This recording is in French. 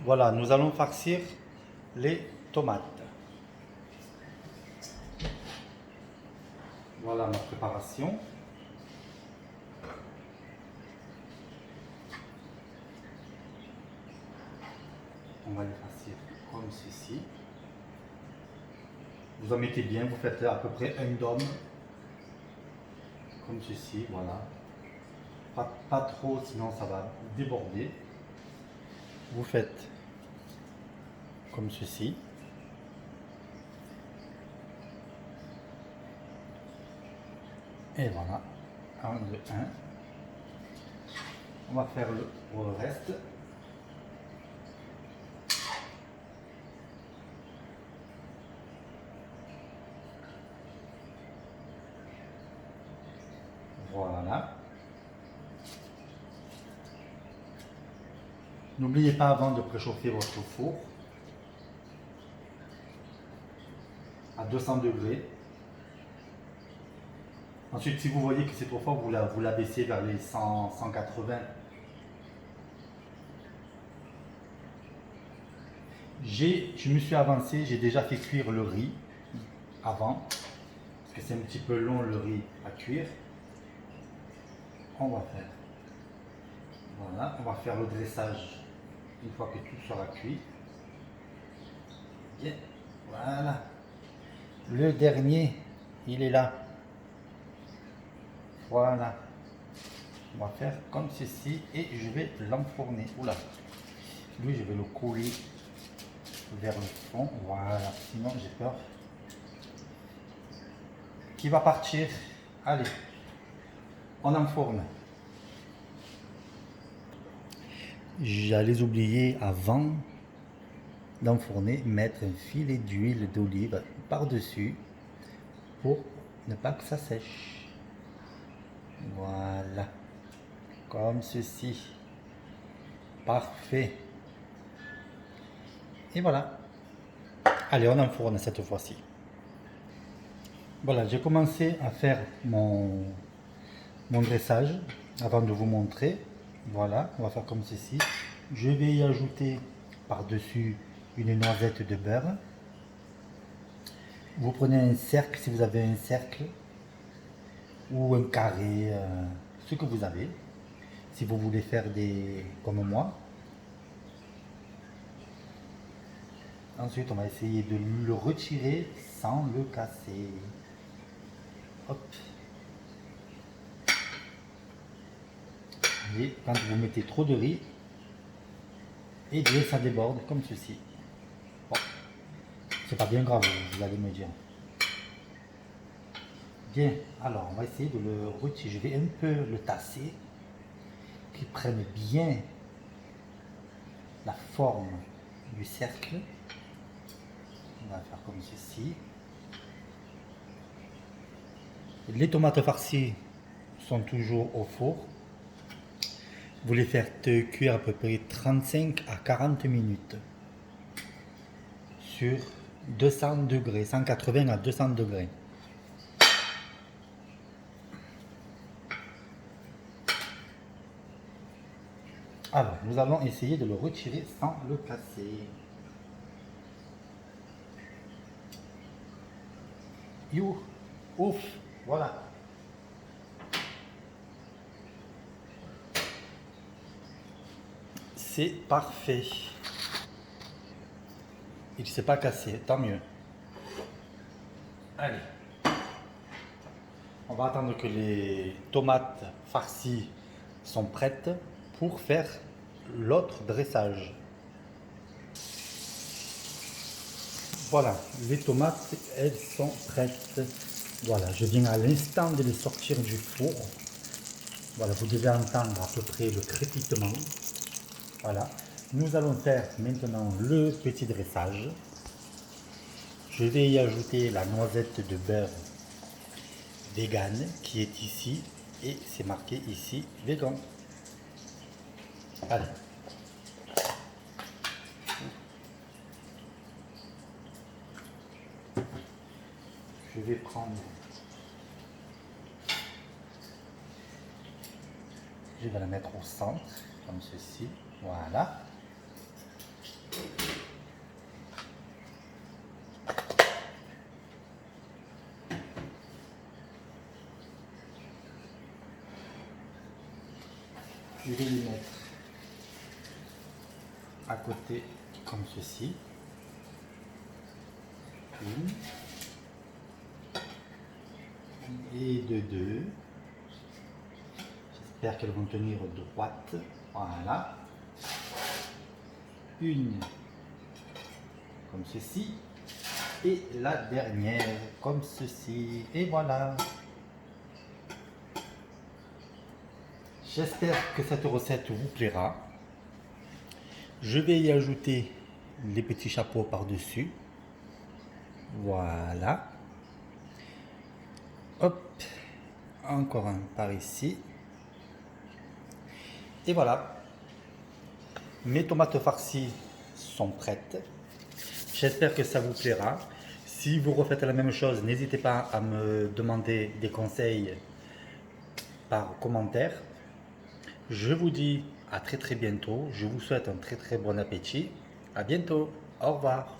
Voilà, nous allons farcir les tomates. Voilà ma préparation. On va les farcir comme ceci. Vous en mettez bien, vous faites à peu près un dôme. Comme ceci, voilà. Pas trop, sinon ça va déborder. Vous faites comme ceci. Et voilà. 1, 2, 1. On va faire le reste. Voilà. N'oubliez pas avant de préchauffer votre four à 200 degrés. Ensuite, si vous voyez que c'est trop fort, vous l'abaissez vers les 100, 180. Je me suis avancé, j'ai déjà fait cuire le riz avant, parce que c'est un petit peu long le riz à cuire. On va faire, voilà, on va faire le dressage une fois que tout sera cuit. Bien, voilà. Le dernier, il est là. Voilà. On va faire comme ceci et je vais l'enfourner. Oula. Lui, je vais le coller vers le fond. Voilà. Sinon, j'ai peur qu'il va partir. Allez. On enfourne. J'allais oublier avant d'enfourner, mettre un filet d'huile d'olive par-dessus pour ne pas que ça sèche. Voilà. Comme ceci. Parfait. Et voilà. Allez, on enfourne cette fois-ci. Voilà, j'ai commencé à faire mon dressage avant de vous montrer. Voilà, on va faire comme ceci. Je vais y ajouter par-dessus une noisette de beurre. Vous prenez un cercle, si vous avez un cercle, ou un carré, ce que vous avez. Si vous voulez faire des comme moi. Ensuite, on va essayer de le retirer sans le casser. Hop. Et quand vous mettez trop de riz, et bien ça déborde comme ceci. Bon, c'est pas bien grave, vous allez me dire. Bien, alors on va essayer de le retirer. Je vais un peu le tasser, qu'il prenne bien la forme du cercle. On va faire comme ceci. Les tomates farcies sont toujours au four. Vous les faites cuire à peu près 35 à 40 minutes sur 200 degrés, 180 à 200 degrés. Alors, nous allons essayer de le retirer sans le casser. You, ouf, voilà. C'est parfait. Il ne s'est pas cassé, tant mieux. Allez. On va attendre que les tomates farcies sont prêtes pour faire l'autre dressage. Voilà, les tomates, elles sont prêtes. Voilà, je viens à l'instant de les sortir du four. Voilà, vous devez entendre à peu près le crépitement. Voilà, nous allons faire maintenant le petit dressage. Je vais y ajouter la noisette de beurre vegan qui est ici et c'est marqué ici vegan. Allez. Je vais prendre, je vais la mettre au centre comme ceci, voilà. à côté comme ceci. Une. Et de deux. J'espère qu'elles vont tenir droite. Voilà. Une comme ceci. Et la dernière comme ceci. Et voilà. J'espère que cette recette vous plaira. Je vais y ajouter les petits chapeaux par-dessus. Voilà. Hop. Encore un par ici. Et voilà. Mes tomates farcies sont prêtes. J'espère que ça vous plaira. Si vous refaites la même chose, n'hésitez pas à me demander des conseils par commentaire. Je vous dis à très bientôt. Je vous souhaite un très bon appétit. À bientôt. Au revoir.